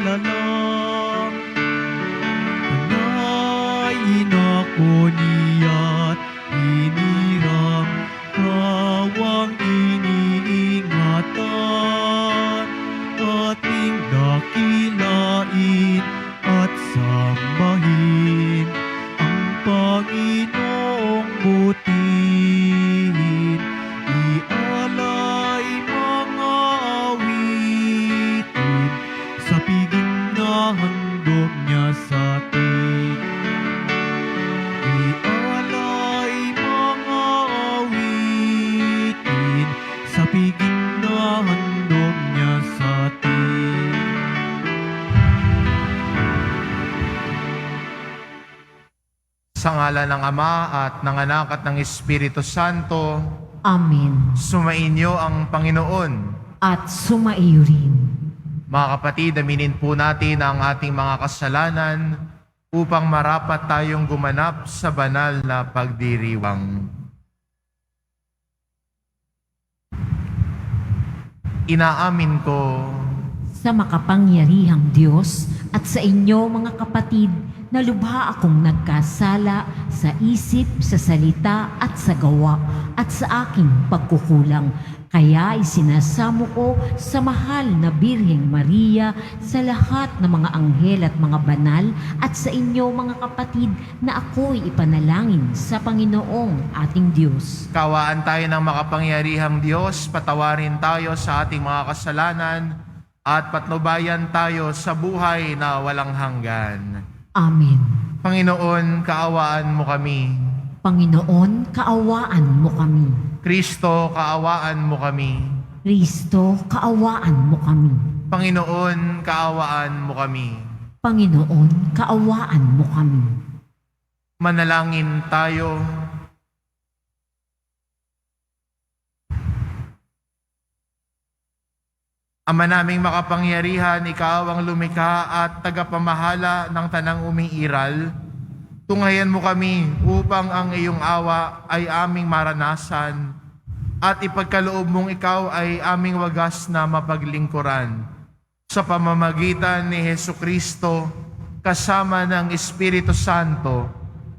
lalang. Panayin ako niya't inirang kawang iniingatan, ating dakilain at sambahin ang Panginoong butihin. Ialay mga awitin sa piging na handog niya sa atin. Ialay mga awitin sa piging na handog niya sa atin. Sa ngalan ng Ama at ng Anak at ng Espiritu Santo, Amen. sumainyo ang Panginoon. At sumaiyo rin. Mga kapatid, aminin po natin ang ating mga kasalanan upang marapat tayong gumanap sa banal na pagdiriwang. Inaamin ko Sa makapangyarihang Diyos at sa inyo mga kapatid, na lubha akong nagkasala sa isip, sa salita at sa gawa at sa aking pagkukulang. Kaya isinasamo ko sa mahal na Birheng Maria, sa lahat ng mga anghel at mga banal, at sa inyo mga kapatid, na ako'y ipanalangin sa Panginoong ating Diyos. kawaan tayo ng makapangyarihang Diyos, patawarin tayo sa ating mga kasalanan at patnubayan tayo sa buhay na walang hanggan. Amen. Panginoon, kaawaan mo kami. Panginoon, kaawaan mo kami. Kristo, kaawaan mo kami. Kristo, kaawaan mo kami. Panginoon, kaawaan mo kami. Panginoon, kaawaan mo kami. Manalangin tayo. Ama naming makapangyarihan, ikaw ang lumikha at tagapamahala ng tanang umiiral. Tunghayan mo kami upang ang iyong awa ay aming maranasan at ipagkaloob mong ikaw ay aming wagas na mapaglingkuran. Sa pamamagitan ni Hesukristo, kasama ng Espiritu Santo,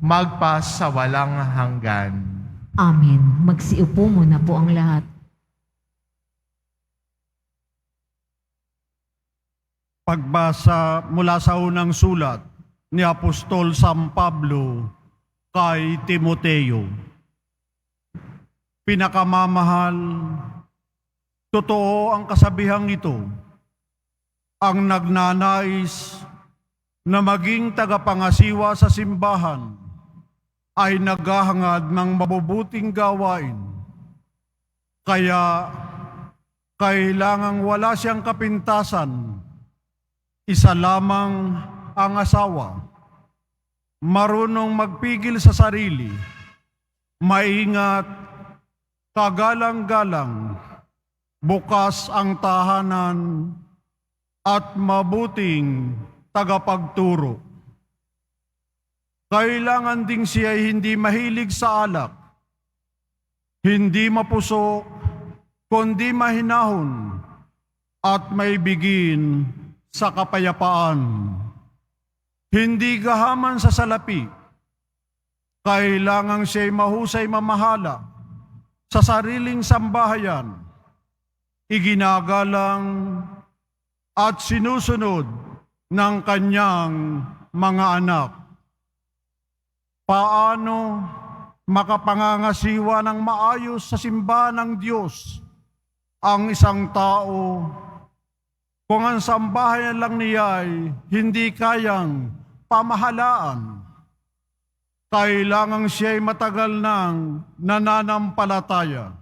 magpa sa walang hanggan. Amen. Magsiupo muna po ang lahat. Pagbasa mula sa unang sulat ni Apostol San Pablo kay Timoteo. Pinakamamahal, totoo ang kasabihang ito. Ang nagnanais na maging tagapangasiwa sa simbahan ay naghahangad ng mabubuting gawain. Kaya kailangang wala siyang kapintasan. Isa lamang ang asawa, marunong magpigil sa sarili, maingat, kagalang-galang, bukas ang tahanan, at mabuting tagapagturo. Kailangan ding siya ay hindi mahilig sa alak, hindi mapusok, kundi mahinahon, at may bigin sa kapayapaan. Hindi gahaman sa salapi. Kailangan siya'y mahusay mamahala sa sariling sambahayan. Iginagalang at sinusunod ng kanyang mga anak. Paano makapangangasiwa ng maayos sa simbahan ng Diyos ang isang tao kung ang sambahayan lang niya ay hindi kayang pamahalaan? Kailangan siya ay matagal nang nananampalataya.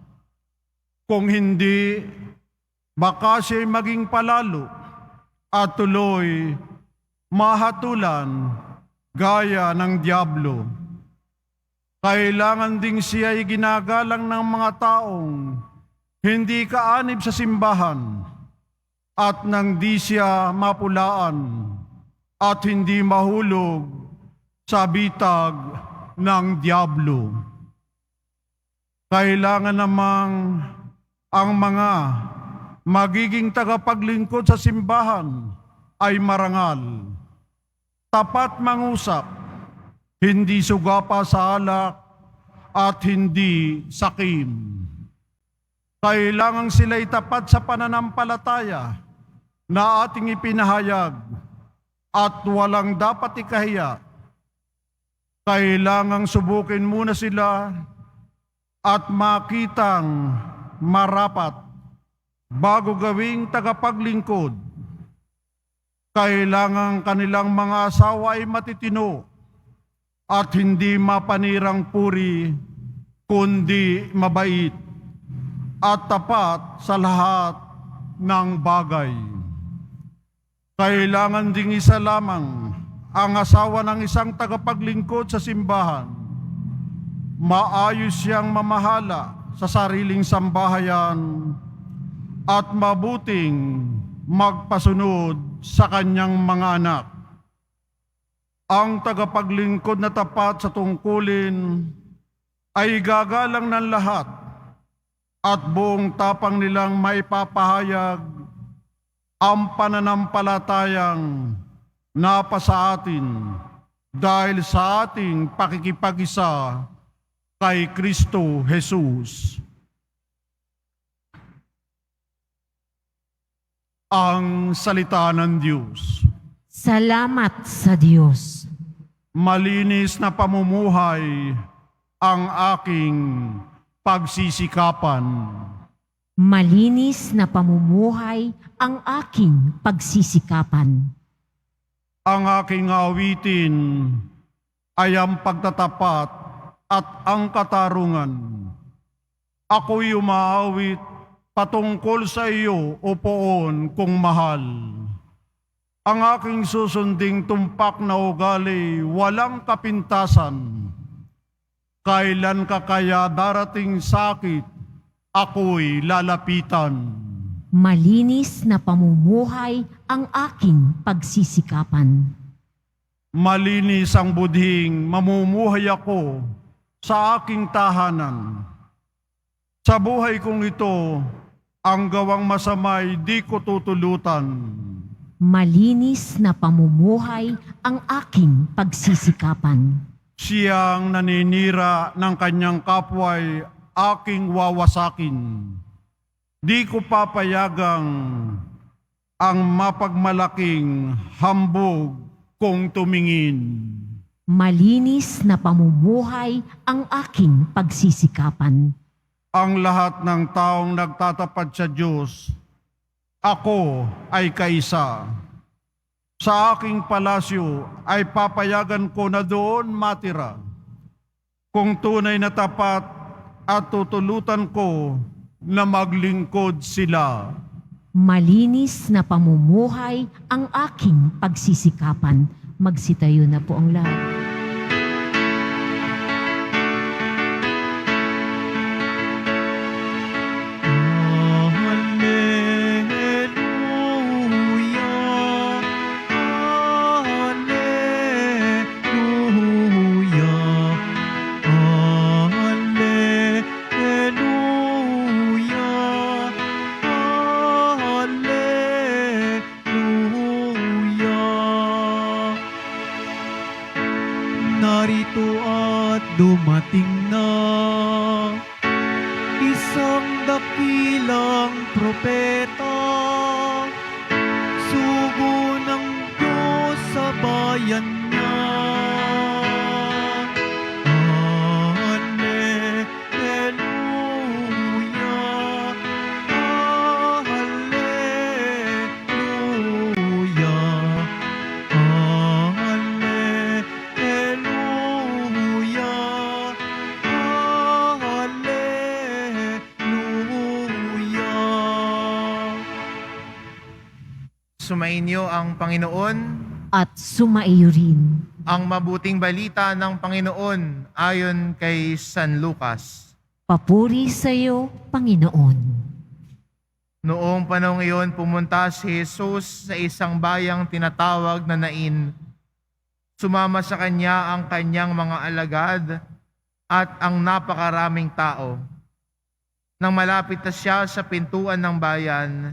Kung hindi, baka siya ay maging palalo at tuloy mahatulan gaya ng diablo. Kailangan ding siya ay ginagalang ng mga taong hindi kaanib sa simbahan, at nang di siya mapulaan at hindi mahulog sa bitag ng diablo. Kailangan namang ang mga magiging tagapaglingkod sa simbahan ay marangal, tapat mangusap, hindi sugapa sa alak, at hindi sakim. Kailangang sila'y tapat sa pananampalataya na ating ipinahayag at walang dapat ikahiya. Kailangang subukin muna sila at makitang marapat bago gawing tagapaglingkod. Kailangang kanilang mga asawa ay matitino at hindi mapanirang puri, kundi mabait at tapat sa lahat ng bagay. Kailangan ding isa lamang ang asawa ng isang tagapaglingkod sa simbahan. Maayos siyang mamahala sa sariling sambahayan at mabuting magpasunod sa kanyang mga anak. Ang tagapaglingkod na tapat sa tungkulin ay gagalang ng lahat at buong tapang nilang maipapahayag ang pananampalatayang napasa atin dahil sa ating pakikipag-isa kay Kristo Jesus. Ang salita ng Diyos. Salamat sa Diyos. Malinis na pamumuhay ang aking pagsisikapan. Malinis na pamumuhay ang aking pagsisikapan. Ang aking awitin ay ang pagtatapat at ang katarungan. Ako'y umaawit patungkol sa iyo, o poon kong mahal. Ang aking susunding tumpak na ugali, walang kapintasan. Kailan ka kaya darating sakit, ako'y lalapitan. Malinis na pamumuhay ang aking pagsisikapan. Malinis ang budhing mamumuhay ako sa aking tahanan. Sa buhay kong ito, ang gawang masamay di ko tutulutan. Malinis na pamumuhay ang aking pagsisikapan. Siyang naninira ng kanyang kapwa'y aking wawasakin. Di ko papayagang ang mapagmalaking hambog kong tumingin. Malinis na pamumuhay ang aking pagsisikapan. Ang lahat ng taong nagtatapat sa Diyos, ako ay kaisa. Sa aking palasyo ay papayagan ko na doon matira. Kung tunay na tapat at tutulutan ko na maglingkod sila. Malinis na pamumuhay ang aking pagsisikapan. Magsitayo na po ang lahat. Narito at dumating na isang dakilang propeta, sugo ng Diyos sa bayan niya. Sumainyo ang Panginoon, At sumaiyo rin. ang mabuting balita ng Panginoon ayon kay San Lucas. Papuri sa iyo, Panginoon. Noong panahong iyon, pumunta si Jesus sa isang bayang tinatawag na Nain. Sumama sa kanya ang kanyang mga alagad at ang napakaraming tao. Nang malapit na siya sa pintuan ng bayan,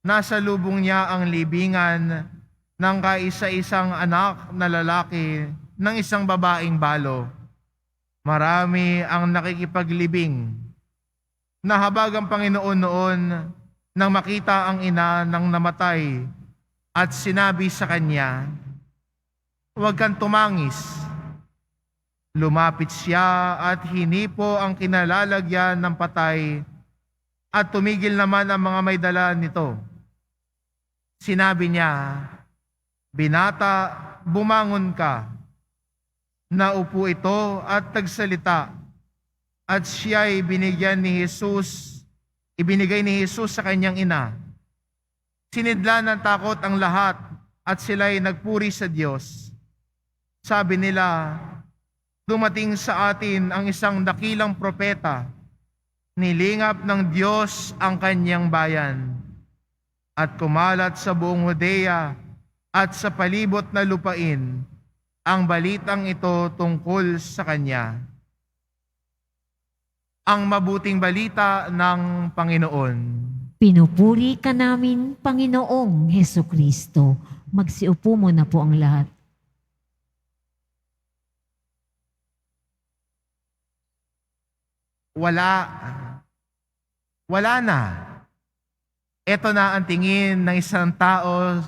nasa lubong niya ang libingan ng kaisa-isang anak na lalaki ng isang babaeng balo. Marami ang nakikipaglibing. Nahabag ang Panginoon noon nang makita ang ina ng namatay at sinabi sa kanya, "Huwag kang tumangis." Lumapit siya at hinipo ang kinalalagyan ng patay at tumigil naman ang mga may dala nito. Sinabi niya, "Binata, bumangon ka." Naupo ito at nagsalita at siya'y ibinigay ni Jesus sa kanyang ina. Sinidla ng takot ang lahat at sila'y nagpuri sa Diyos. Sabi nila, "Dumating sa atin ang isang dakilang propeta. Nilingap ng Diyos ang kanyang bayan." At kumalat sa buong Judea at sa palibot na lupain ang balitang ito tungkol sa kanya. Ang mabuting balita ng Panginoon. Pinupuri ka namin, Panginoong Hesukristo. Magsiupo mo na po ang lahat. Wala na. Ito na ang tingin ng isang tao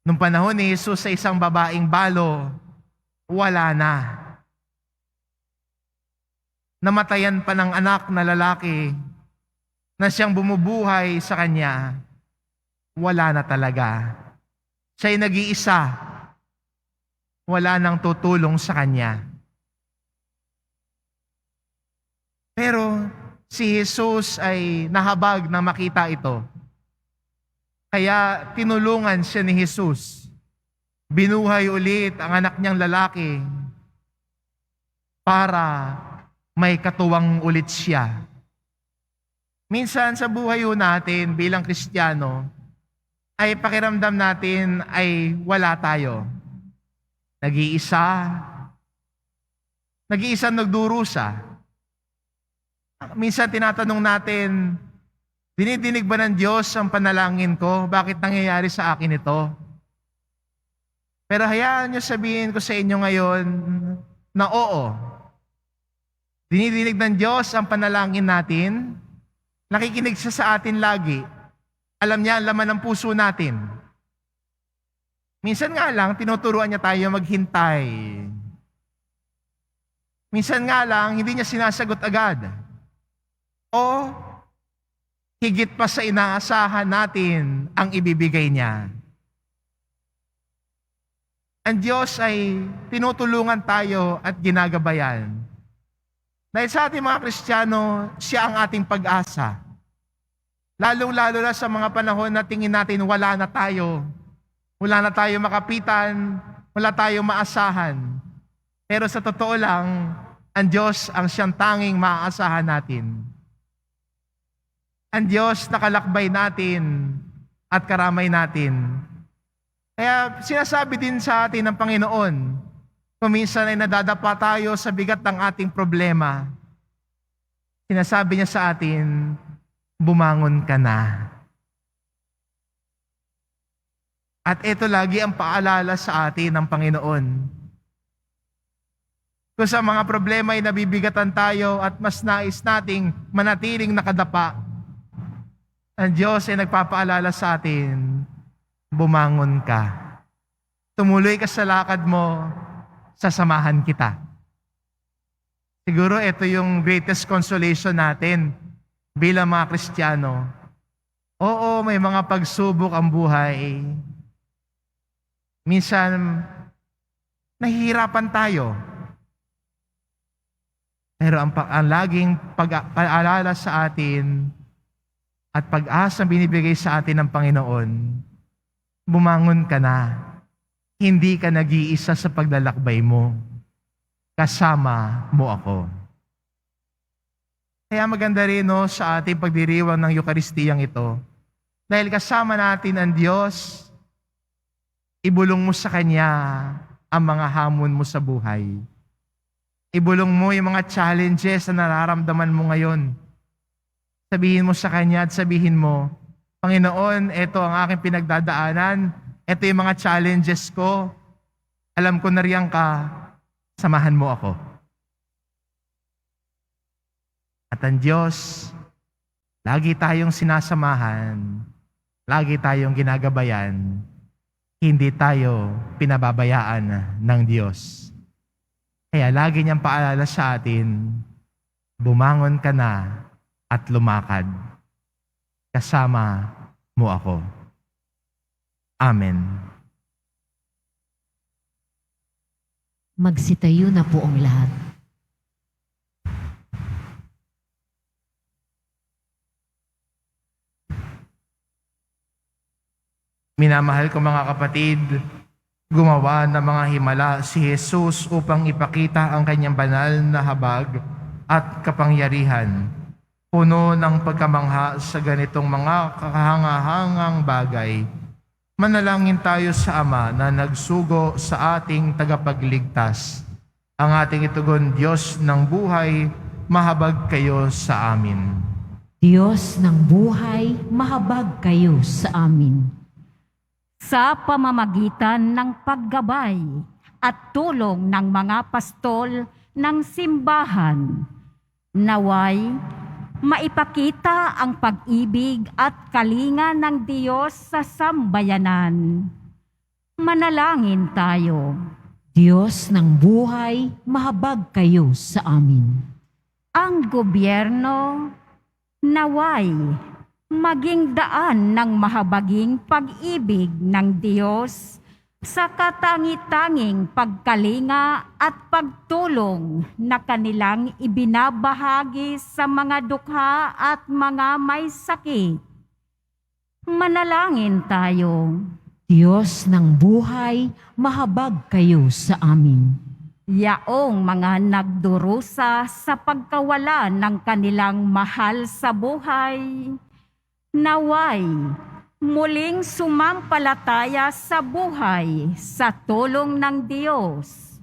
nung panahon ni Jesus sa isang babaeng balo. Wala na. Namatayan pa ng anak na lalaki na siyang bumubuhay sa kanya. Wala na talaga. Siya'y nag-iisa. Wala nang tutulong sa kanya. Pero si Jesus ay nahabag na makita ito. Kaya tinulungan siya ni Jesus. Binuhay ulit ang anak niyang lalaki para may katuwang ulit siya. Minsan sa buhay natin bilang Kristiyano, ay pakiramdam natin ay wala tayo. Nag-iisa nagdurusa. Minsan tinatanong natin, dinidinig ba ng Diyos ang panalangin ko? Bakit nangyayari sa akin ito? Pero hayaan niyo sabihin ko sa inyo ngayon na oo. Dinidinig ng Diyos ang panalangin natin. Nakikinig siya sa atin lagi. Alam niya ang laman ng puso natin. Minsan nga lang, tinuturuan niya tayo maghintay. Minsan nga lang, hindi niya sinasagot agad. O higit pa sa inaasahan natin ang ibibigay niya. Ang Diyos ay tinutulungan tayo at ginagabayan. Dahil sa ating mga Kristiyano, siya ang ating pag-asa. Lalong-lalo na sa mga panahon na tingin natin wala na tayo. Wala na tayo makapitan, wala tayo maasahan. Pero sa totoo lang, ang Diyos ang siyang tanging maaasahan natin. Ang Diyos nakalakbay natin at karamay natin. Kaya sinasabi din sa atin ng Panginoon, kung minsan ay nadadapa tayo sa bigat ng ating problema, sinasabi niya sa atin, bumangon ka na. At ito lagi ang paalala sa atin ng Panginoon. Kung sa mga problema ay nabibigatan tayo at mas nais nating manatiling nakadapa, ang Diyos ay nagpapaalala sa atin, bumangon ka. Tumuloy ka sa lakad mo, sasamahan kita. Siguro ito yung greatest consolation natin bilang mga Kristiyano. Oo, may mga pagsubok ang buhay. Minsan, nahihirapan tayo. Pero ang laging pag-aalala sa atin at pag-asa binibigay sa atin ng Panginoon, bumangon ka na. Hindi ka nag-iisa sa paglalakbay mo. Kasama mo ako. Kaya maganda rin sa ating pagdiriwang ng Eukaristiyang ito. Dahil kasama natin ang Diyos, ibulong mo sa Kanya ang mga hamon mo sa buhay. Ibulong mo yung mga challenges na nararamdaman mo ngayon. Sabihin mo sa Kanya at sabihin mo, Panginoon, ito ang aking pinagdadaanan, Ito yung mga challenges ko. Alam ko na riyan ka, samahan mo ako. At ang Diyos, lagi tayong sinasamahan, lagi tayong ginagabayan, hindi tayo pinababayaan ng Diyos. Kaya lagi niyang paalala sa atin, bumangon ka na at lumakad. Kasama mo ako. Amen. Magsitayo na po ang lahat. Minamahal ko mga kapatid, gumawa ng mga himala si Jesus upang ipakita ang kanyang banal na habag at kapangyarihan. Puno ng pagkamangha sa ganitong mga kakahangahangang bagay. Manalangin tayo sa Ama na nagsugo sa ating tagapagligtas. Ang ating itugon, Diyos ng buhay, mahabag kayo sa amin. Diyos ng buhay, mahabag kayo sa amin. Sa pamamagitan ng paggabay at tulong ng mga pastol ng simbahan, naway maipakita ang pag-ibig at kalinga ng Diyos sa sambayanan. Manalangin tayo. Diyos ng buhay, mahabag kayo sa amin. Ang gobyerno, naway maging daan ng mahabaging pag-ibig ng Diyos sa katangi-tanging pagkalinga at pagtulong na kanilang ibinabahagi sa mga dukha at mga may sakit. Manalangin tayo. Diyos ng buhay, mahabag kayo sa amin. Yaong mga nagdurusa sa pagkawala ng kanilang mahal sa buhay, naway muling sumampalataya sa buhay sa tulong ng Diyos.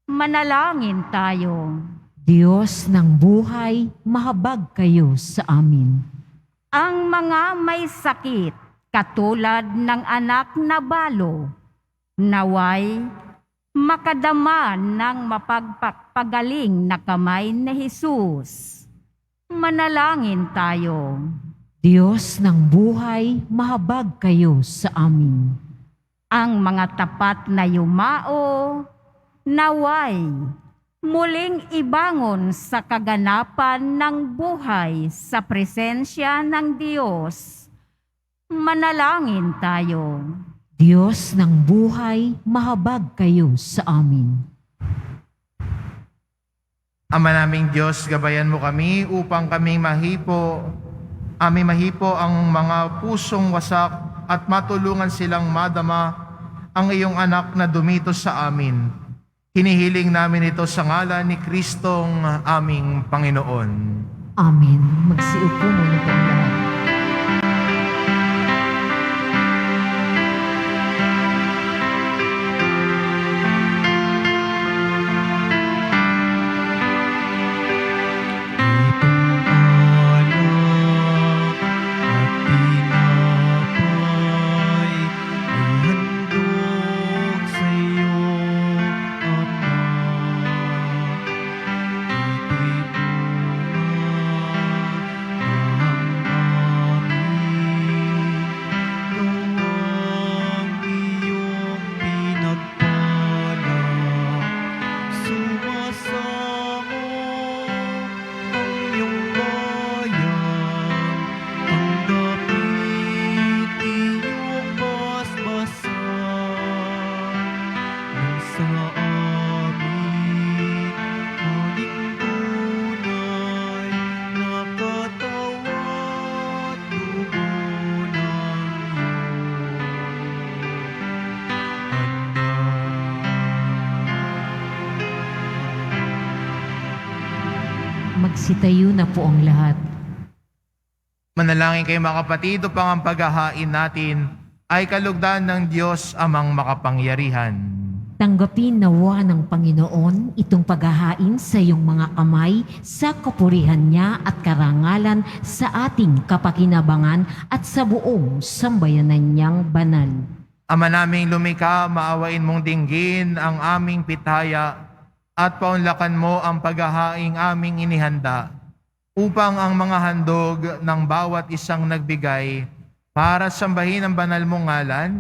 Manalangin tayo. Diyos ng buhay, mahabag kayo sa amin. Ang mga may sakit, katulad ng anak na balo, naway makadama ng mapagpagaling na kamay ni Jesus. Manalangin tayo. Diyos ng buhay, mahabag kayo sa amin. Ang mga tapat na yumao, naway muling ibangon sa kaganapan ng buhay sa presensya ng Diyos. Manalangin tayo. Diyos ng buhay, mahabag kayo sa amin. Ama naming Diyos, gabayan mo kami upang kaming mahipo ang mga pusong wasak at matulungan silang madama ang iyong anak na dumito sa amin. Hinihiling namin ito sa ngalan ni Kristong aming Panginoon. Amen. Magsiupo muna po ang lahat. Magsitayo na po ang lahat. Manalangin kayo mga kapatid upang ang paghahain natin ay kalugdan ng Diyos amang makapangyarihan. Tanggapin nawa ng Panginoon itong paghahain sa iyong mga kamay sa kapurihan niya at karangalan sa ating kapakinabangan at sa buong sambayanan niyang banal. Ama naming lumikha, maawain mong dinggin ang aming pitaya at paunlakan mo ang paghahaing aming inihanda upang ang mga handog ng bawat isang nagbigay para sambahin ang banal mong ngalan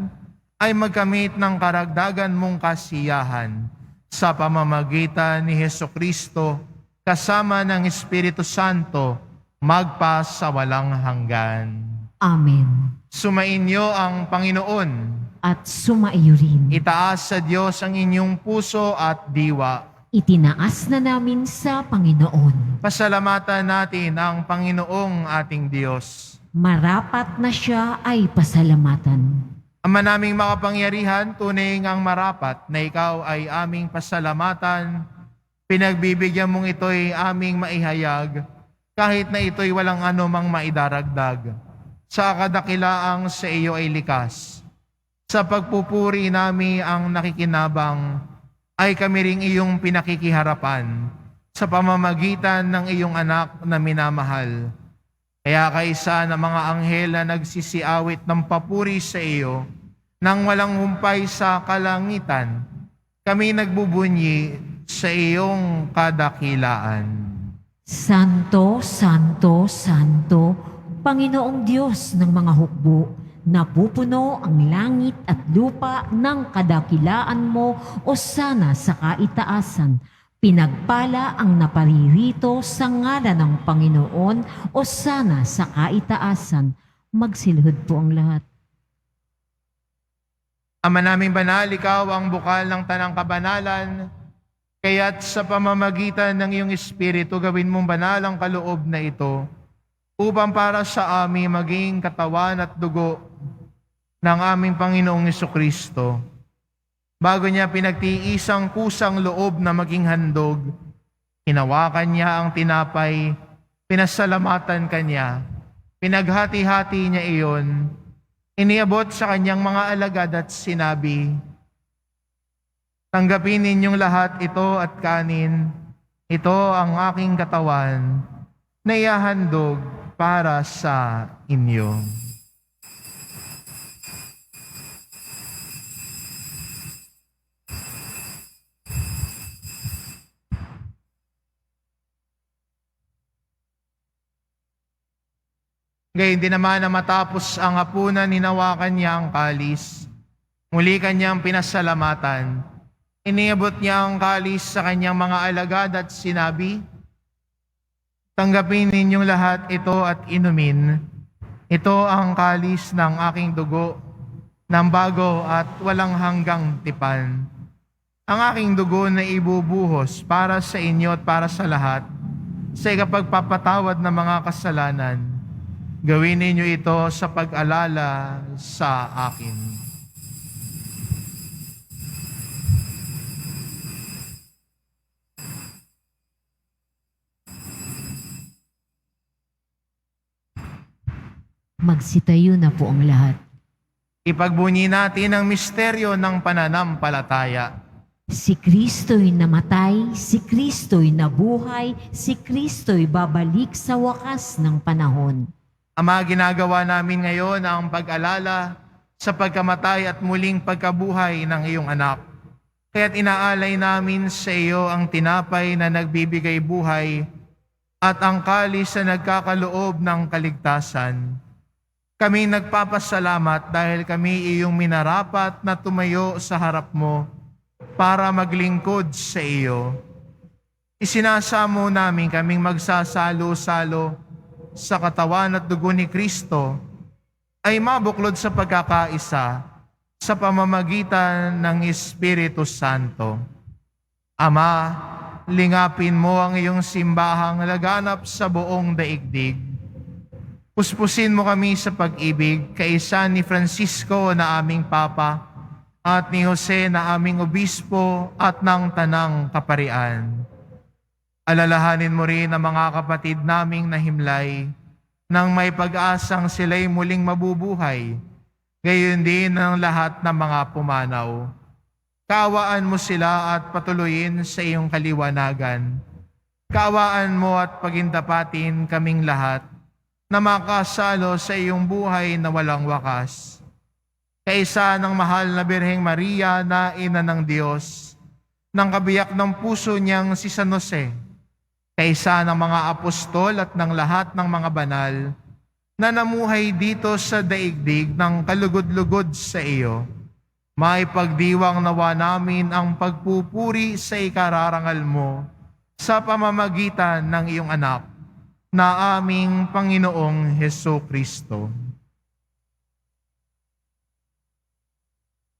ay magkamit ng karagdagan mong kasiyahan sa pamamagitan ni Hesukristo kasama ng Espiritu Santo magpa sa walang hanggan. Amen. Sumainyo ang Panginoon. At sumaiyo rin. Itaas sa Diyos ang inyong puso at diwa. Itinaas na namin sa Panginoon. Pasalamatan natin ang Panginoong ating Diyos. Marapat na siya ay pasalamatan. Ama naming makapangyarihan, tunay ngang marapat na ikaw ay aming pasalamatan. Pinagbibigyan mong ito'y aming maihayag, kahit na ito'y walang anumang maidaragdag. Sa kadakilaang sa iyo ay likas. Sa pagpupuri nami ang nakikinabang, ay kami ring iyong pinakikiharapan sa pamamagitan ng iyong anak na minamahal. Kaya kaisa ng mga anghel na nagsisiawit ng papuri sa iyo, nang walang humpay sa kalangitan, kami nagbubunyi sa iyong kadakilaan. Santo, Santo, Santo, Panginoong Diyos ng mga hukbo, napupuno ang langit at lupa ng kadakilaan mo o sana sa kaitaasan. Pinagpala ang naparirito sa ngalan ng Panginoon o sana sa kaitaasan. Magsilhod po ang lahat. Ama naming banal, ikaw ang bukal ng tanang kabanalan, kaya't sa pamamagitan ng iyong Espiritu gawin mong banal ang kaloob na ito, upang para sa amin maging katawan at dugo ng aming Panginoong Hesukristo. Bago niya pinagtiisang kusang loob na maging handog, hinawakan niya ang tinapay, pinasalamatan kanya, pinaghati-hati niya iyon, iniabot sa kanyang mga alagad at sinabi, "Tanggapin ninyong lahat ito at kanin, ito ang aking katawan na ihahandog para sa inyo." Gayun din naman na matapos ang hapunan, hinawakan niya ang kalis. Muli kanyang pinasalamatan. Iniabot niya ang kalis sa kanyang mga alagad at sinabi, "Tanggapin ninyong lahat ito at inumin. Ito ang kalis ng aking dugo, ng bago at walang hanggang tipan. Ang aking dugo na ibubuhos para sa inyo at para sa lahat, sa ikapagpapatawad ng mga kasalanan. Gawin ninyo ito sa pag-alala sa akin." Magsitayo na po ang lahat. Ipagbunyi natin ang misteryo ng pananampalataya. Si Kristo'y namatay, si Kristo'y nabuhay, si Kristo'y babalik sa wakas ng panahon. Ama, ginagawa namin ngayon ang pag-alala sa pagkamatay at muling pagkabuhay ng iyong anak. Kaya't inaalay namin sa iyo ang tinapay na nagbibigay buhay at ang kalis na nagkakaloob ng kaligtasan. Kami nagpapasalamat dahil kami iyong minarapat na tumayo sa harap mo para maglingkod sa iyo. Isinasamo namin kaming magsasalo-salo sa katawan at dugo ni Kristo ay mabuklod sa pagkakaisa sa pamamagitan ng Espiritu Santo. Ama, lingapin mo ang iyong simbahang laganap sa buong daigdig. Puspusin mo kami sa pag-ibig, kaisa ni Francisco na aming Papa at ni Jose na aming Obispo at ng Tanang Kaparian. Alalahanin mo rin ang mga kapatid naming nahimlay nang may pag-asang sila'y muling mabubuhay, gayon din ang lahat ng mga pumanaw. Kaawaan mo sila at patuloyin sa iyong kaliwanagan. Kaawaan mo at pagindapatin kaming lahat na makasalo sa iyong buhay na walang wakas. kaisa ng mahal na Birheng Maria na ina ng Diyos, ng kabiyak ng puso niyang si San Jose, kaisa ng mga apostol at ng lahat ng mga banal na namuhay dito sa daigdig ng kalugod-lugod sa iyo, maipagdiwang nawa namin ang pagpupuri sa ikararangal mo sa pamamagitan ng iyong anak na aming Panginoong Hesukristo.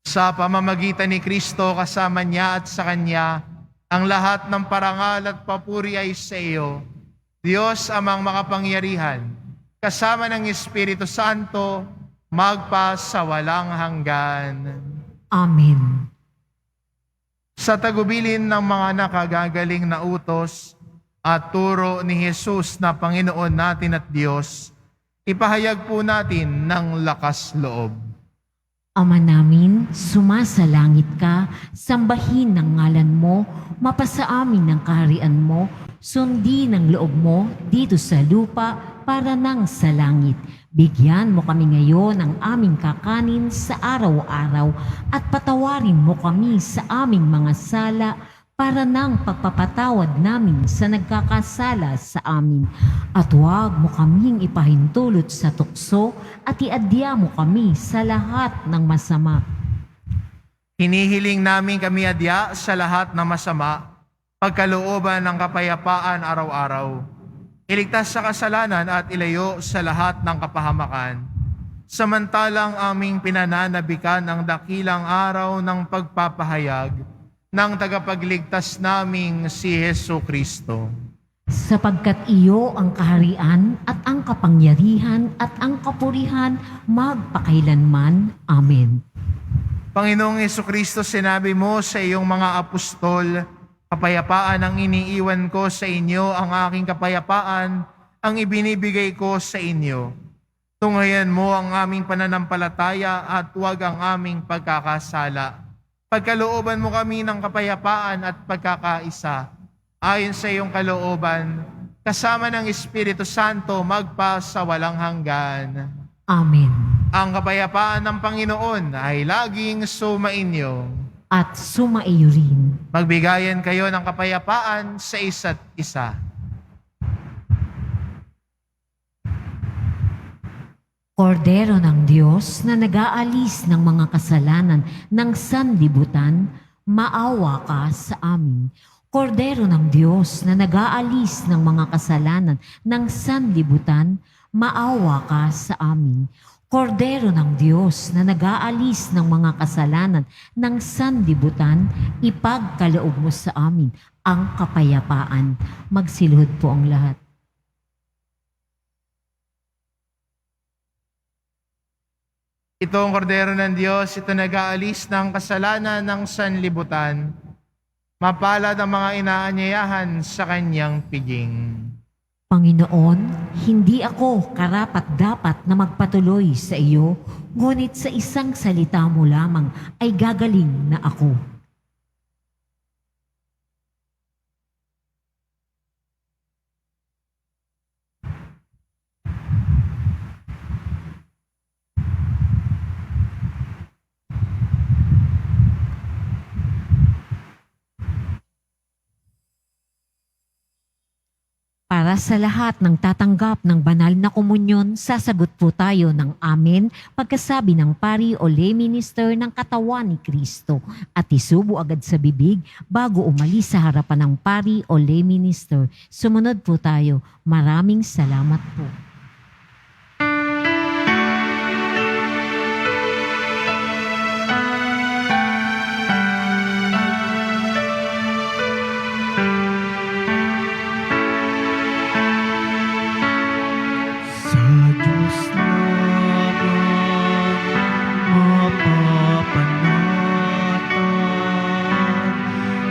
Sa pamamagitan ni Kristo, kasama niya at sa Kanya, ang lahat ng parangal at papuri ay sa iyo, Diyos amang makapangyarihan, kasama ng Espiritu Santo, magpa sa walang hanggan. Amen. Sa tagubilin ng mga nakagagaling na utos at turo ni Jesus na Panginoon natin at Diyos, ipahayag po natin ng lakas loob. Ama namin, sumasalangit ka, sambahin ng ngalan mo, mapasa amin ng kaharian mo, sundin ang loob mo dito sa lupa para nang sa langit. Bigyan mo kami ngayon ng aming kakanin sa araw-araw at patawarin mo kami sa aming mga sala para nang pagpapatawad namin sa nagkakasala sa amin. At huwag mo kaming ipahintulot sa tukso at iadya mo kami sa lahat ng masama. Hinihiling namin kami adya sa lahat ng masama, pagkalooban ng kapayapaan araw-araw. Iligtas sa kasalanan at ilayo sa lahat ng kapahamakan. Samantalang aming pinananabikan ang dakilang araw ng pagpapahayag ng tagapagligtas naming si Hesukristo. Sapagkat iyo ang kaharian at ang kapangyarihan at ang kapurihan magpakailanman. Amen. Panginoong Hesukristo, sinabi mo sa iyong mga apostol, kapayapaan ang iniiwan ko sa inyo, ang aking kapayapaan ang ibinibigay ko sa inyo. Tunghayan mo ang aming pananampalataya at huwag ang aming pagkakasala. Pagkalooban mo kami ng kapayapaan at pagkakaisa, ayon sa iyong kalooban, kasama ng Espiritu Santo magpa sa walang hanggan. Amen. Ang kapayapaan ng Panginoon ay laging sumainyo. At sumaiyo rin. Magbigayan kayo ng kapayapaan sa isa't isa. Kordero ng Diyos na nag-aalis ng mga kasalanan ng sanlibutan, maawa ka sa amin. Kordero ng Diyos na nag-aalis ng mga kasalanan ng sanlibutan, maawa ka sa amin. Kordero ng Diyos na nag-aalis ng mga kasalanan ng sanlibutan, ipagkaloob mo sa amin ang kapayapaan. Magsilhod po ang lahat. Ito ang kordero ng Diyos, ito nag-aalis ng kasalanan ng sanlibutan. Mapalad ang mga inaanyayahan sa kanyang piging. Panginoon, hindi ako karapat-dapat na magpatuloy sa iyo, ngunit sa isang salita mo lamang ay gagaling na ako. Para sa lahat ng tatanggap ng banal na komunyon, sasagot po tayo ng amen pagkasabi ng pari o lay minister ng katawan ni Kristo at isubo agad sa bibig bago umalis sa harapan ng pari o lay minister. Sumunod po tayo. Maraming salamat po. Sa Diyos lamang mapapanatan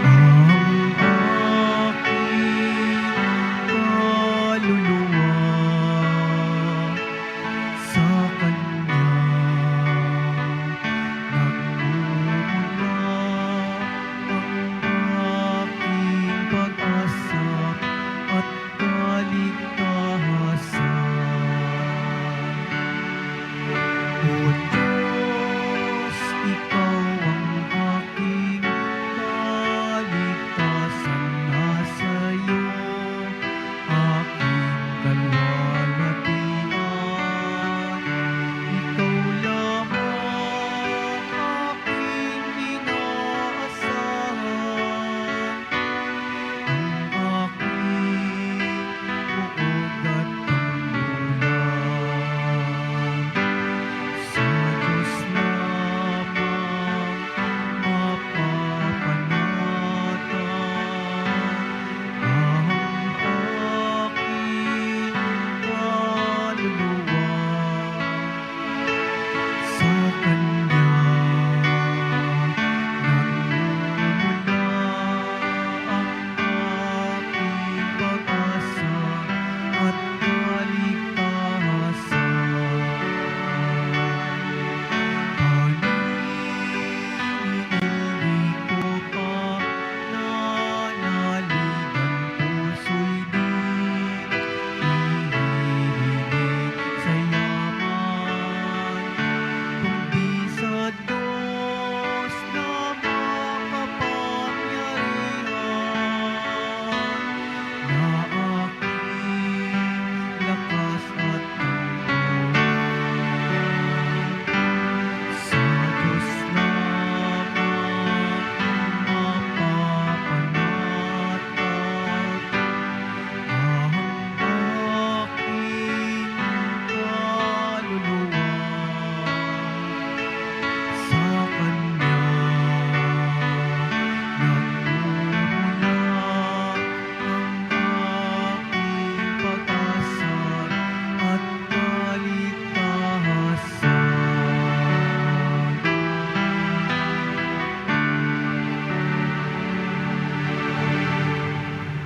ang aking kaluluwa. Sa Kanya nagmumula ang aking pag-asa at kaligtasan. O Diyos,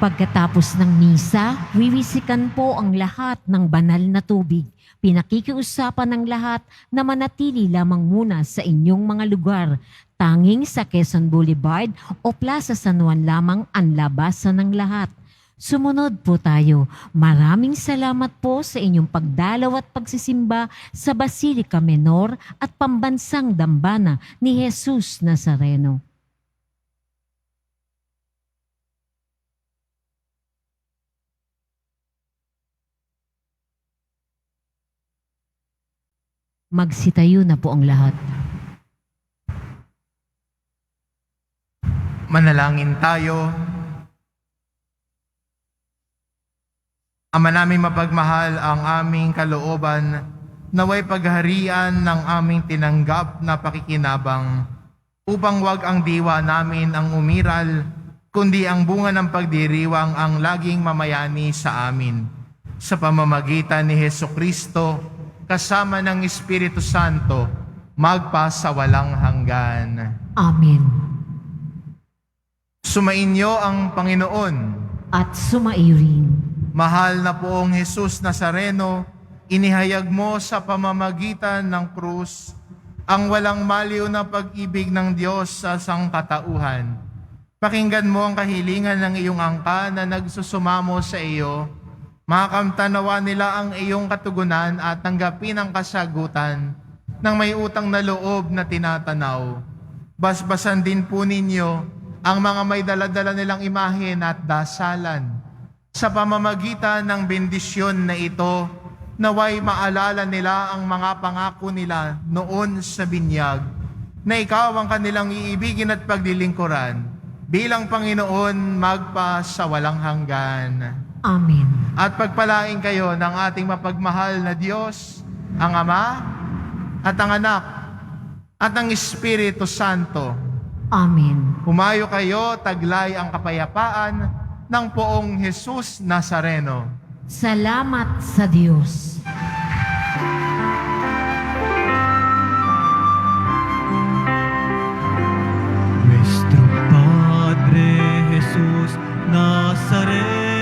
Pagkatapos ng misa, wiwisikan po ang lahat ng banal na tubig. Pinakikiusapan ng lahat na manatili lamang muna sa inyong mga lugar. Tanging sa Quezon Boulevard o Plaza San Juan lamang ang labasan ng lahat. Sumunod po tayo. Maraming salamat po sa inyong pagdalaw at pagsisimba sa Basilica Menor at Pambansang Dambana ni Jesus Nazareno. Magsitayo na po ang lahat. Manalangin tayo. Ama naming mapagmahal, ang aming kalooban, naway pagharian ng aming tinanggap na pakikinabang, upang wag ang diwa namin ang umiral, kundi ang bunga ng pagdiriwang ang laging mamayani sa amin. Sa pamamagitan ni Hesukristo, kasama ng Espiritu Santo, magpasawalang hanggan. Amen. Sumainyo ang Panginoon. At sumaiyo rin. Mahal na poong Jesus Nazareno, inihayag mo sa pamamagitan ng krus ang walang maliw na pag-ibig ng Diyos sa sangkatauhan. Pakinggan mo ang kahilingan ng iyong angka na nagsusumamo sa iyo. Makamtanawa nila ang iyong katugunan at tanggapin ang kasagutan ng may utang na loob na tinatanaw. Basbasan din po ninyo ang mga may daladala nilang imahen at dasalan. Sa pamamagitan ng bendisyon na ito, naway maalala nila ang mga pangako nila noon sa binyag, na ikaw ang kanilang iibigin at paglilingkuran, bilang Panginoon magpasawalang hanggan. Amen. At pagpalain kayo ng ating mapagmahal na Diyos, ang Ama, at ang Anak, at ang Espiritu Santo. Amen. Humayo kayo, taglay ang kapayapaan ng poong Jesus Nazareno. Salamat sa Diyos. Nuestro Padre Jesus Nazareno,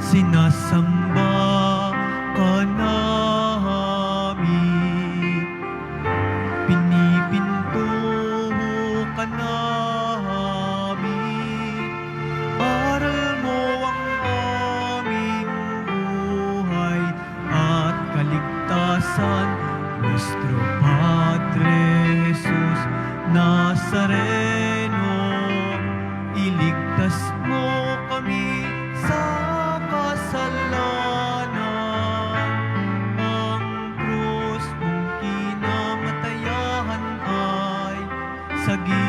sinasamba ka namin, pinipinto ka namin, aral mo ang aming buhay at kaligtasan. Nuestro Padre Jesus Nazareno, iligtas mo kami sa kasalanan. Ang krus mong kinamatayan ay sagip